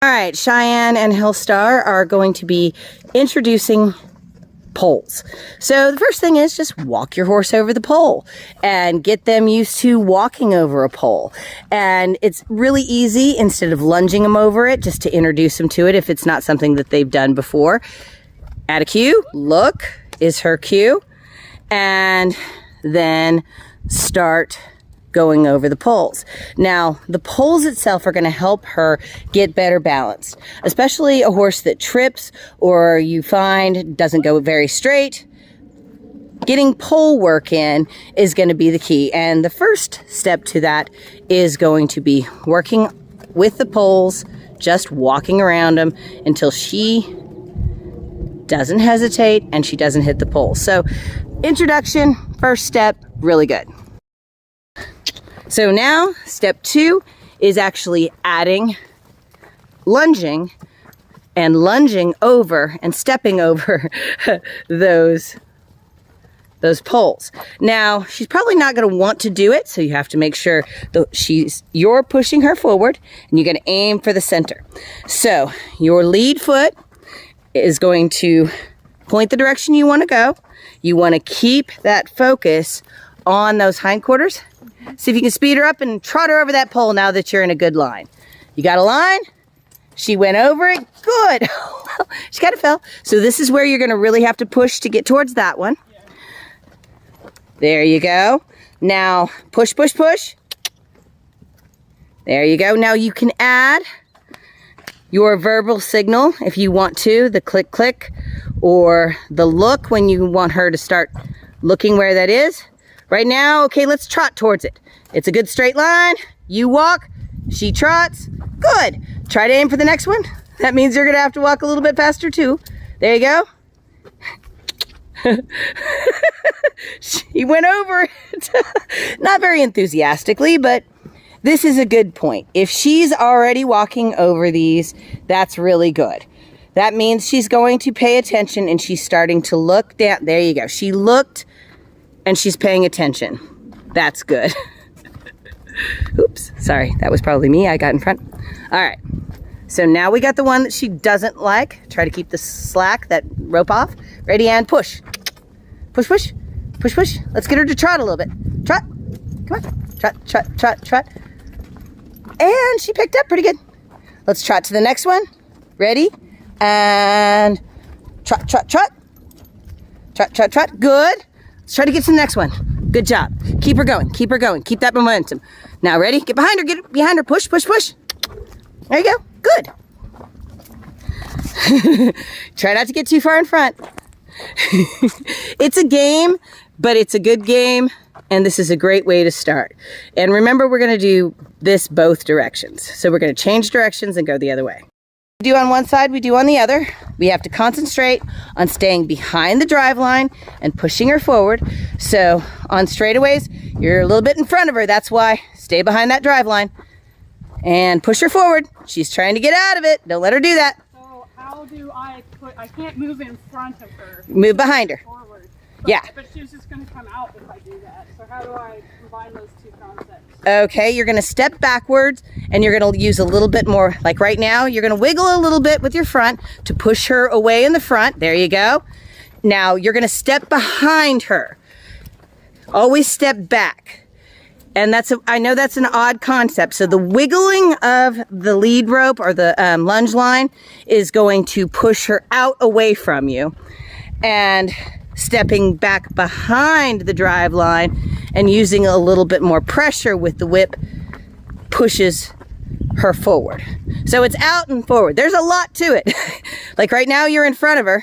All right, Cheyenne and Hillstar are going to be introducing poles. So the first thing is just walk your horse over the pole and get them used to walking over a pole. And it's really easy, instead of lunging them over it, just to introduce them to it if it's not something that they've done before. Add a cue, look is her cue, and then start going over the poles. Now, the poles itself are going to help her get better balanced, especially a horse that trips or you find doesn't go very straight. Getting pole work in is going to be the key. And the first step to that is going to be working with the poles, just walking around them until she doesn't hesitate and she doesn't hit the pole. So, introduction, first step, really good. So now, step 2 is actually adding lunging and lunging over and stepping over those poles. Now, she's probably not going to want to do it, so you have to make sure that you're pushing her forward, and you're going to aim for the center. So your lead foot is going to point the direction you want to go. You want to keep that focus on those hindquarters. See if you can speed her up and trot her over that pole now that you're in a good line. You got a line? She went over it. Good. She kind of fell. So this is where you're going to really have to push to get towards that one. There you go. Now push, push, push. There you go. Now you can add your verbal signal if you want to, the click, click, or the look when you want her to start looking where that is. Right now, okay, let's trot towards it. It's a good straight line. You walk, she trots. Good. Try to aim for the next one. That means you're going to have to walk a little bit faster too. There you go. She went over it. Not very enthusiastically, but this is a good point. If she's already walking over these, that's really good. That means she's going to pay attention and she's starting to look down. There you go. She looked and she's paying attention. That's good. Oops, sorry, that was probably me. I got in front. All right, so now we got the one that she doesn't like. Try to keep the slack, that rope off. Ready, and push. Push, push, push, push. Let's get her to trot a little bit. Trot, come on. Trot, trot, trot, trot. And she picked up pretty good. Let's trot to the next one. Ready, and trot, trot, trot. Trot, trot, trot, good. Let's try to get to the next one. Good job. Keep her going. Keep her going. Keep that momentum. Now, ready? Get behind her. Get behind her. Push, push, push. There you go. Good. Try not to get too far in front. It's a game, but it's a good game, and this is a great way to start. And remember, we're going to do this both directions. So we're going to change directions and go the other way. We do on one side, we do on the other. We have to concentrate on staying behind the drive line and pushing her forward. So on straightaways, you're a little bit in front of her. That's why stay behind that drive line and push her forward. She's trying to get out of it. Don't let her do that. So how do I can't move in front of her. Move behind her. Forward. Yeah. But she's just going to come out if I do that. So how do I combine those two concepts? Okay, you're going to step backwards and you're going to use a little bit more, like right now, you're going to wiggle a little bit with your front to push her away in the front. There you go. Now you're going to step behind her. Always step back. And I know that's an odd concept. So the wiggling of the lead rope or the lunge line is going to push her out away from you. And stepping back behind the drive line and using a little bit more pressure with the whip pushes her forward. So it's out and forward. There's a lot to it. Like right now you're in front of her.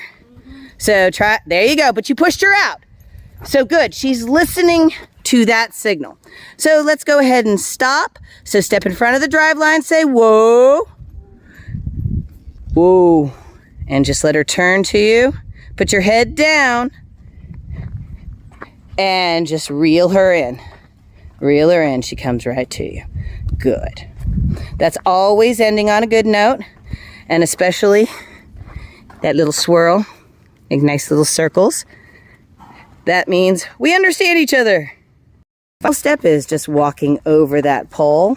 So there you go, but you pushed her out. So good, she's listening to that signal. So let's go ahead and stop. So step in front of the drive line, say whoa, whoa, and just let her turn to you. Put your head down and just reel her in. Reel her in. She comes right to you. Good. That's always ending on a good note, and especially that little swirl, make nice little circles. That means we understand each other. Final step is just walking over that pole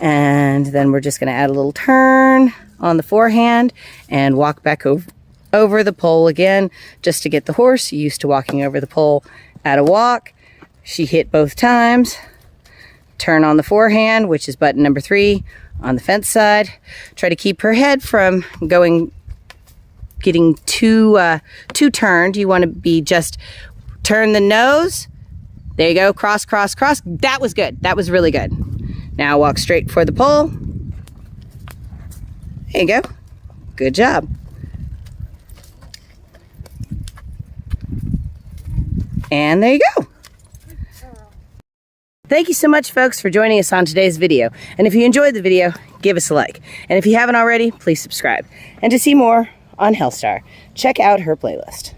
And then we're just going to add a little turn on the forehand and walk back over the pole again, just to get the horse used to walking over the pole at a walk. She hit both times. Turn on the forehand, which is button number 3 on the fence side. Try to keep her head from getting too turned. You want to be just turn the nose. There you go. Cross, cross, cross. That was good. That was really good. Now walk straight for the pole. There you go. Good job. And there you go. Thank you so much, folks, for joining us on today's video. And if you enjoyed the video, give us a like. And if you haven't already, please subscribe. And to see more on Hellstar, check out her playlist.